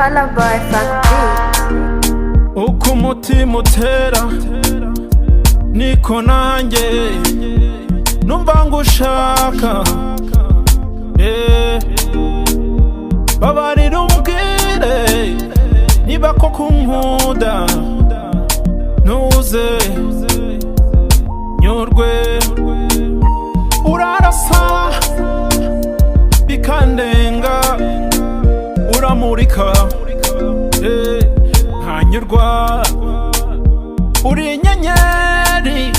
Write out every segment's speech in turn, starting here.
Calabar Factory. Uko umutima utera niko nanjye numva ngushaka, babarira umbwire niba koko unkunda, ntuze nyurwe. Urarasa bikandenga, uramurika nkanyurwa. Uri inyenyeri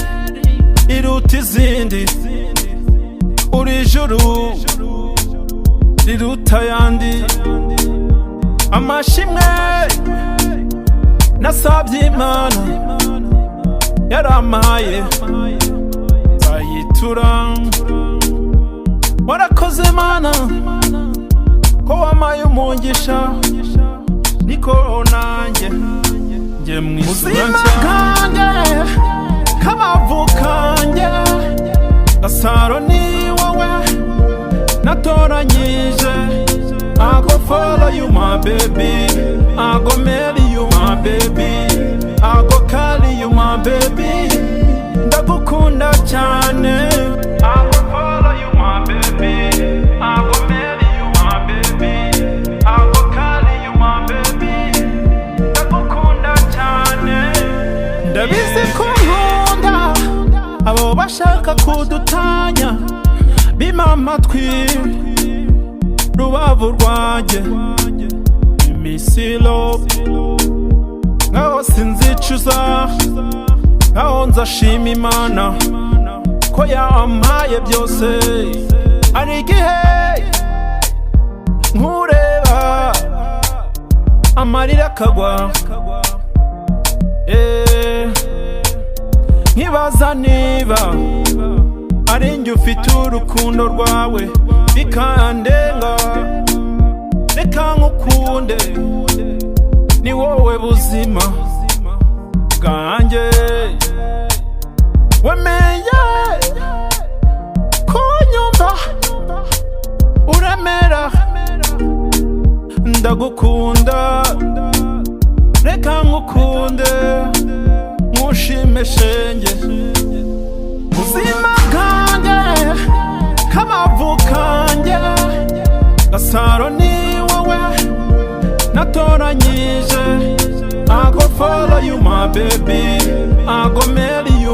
iruta izindi, uri ijuru riruta ayandi. Amashimwe nasabye Imana yarampaye nzayitura. Warakoze Mana ko wampaye umugisha, niko nanjye njye mwisura nshya. Kamavu kanjye Gasaro ni wowe natoranyije. I go follow you my baby, I go marry you my baby, I go carry you my baby. Ndagukunda cyane. I go follow you my baby, I go marry you my baby, I go carry you my baby. Ndagukunda cyane. Ndabizi ko nkunda abo bashaka kudutanya, bima amatwi rubavu rwanjye imisilo. Ngaho sinzicuza, ngaho nzashima Imana ko yampaye byose. Ari igihe nkureba amarira akagwa, nkibaza niba ari njye ufite urukundo rwawe bikandenga. Reka nkukunde, ni wowe buzima bwanjye. Wemeye kunyumva uremera, ndagukunda. Reka nkukunde nkushime shenge. Buzima bwanjye kamavu kanjye Gasaro ni wowe natoranyije. I go follow you my baby, I go marry you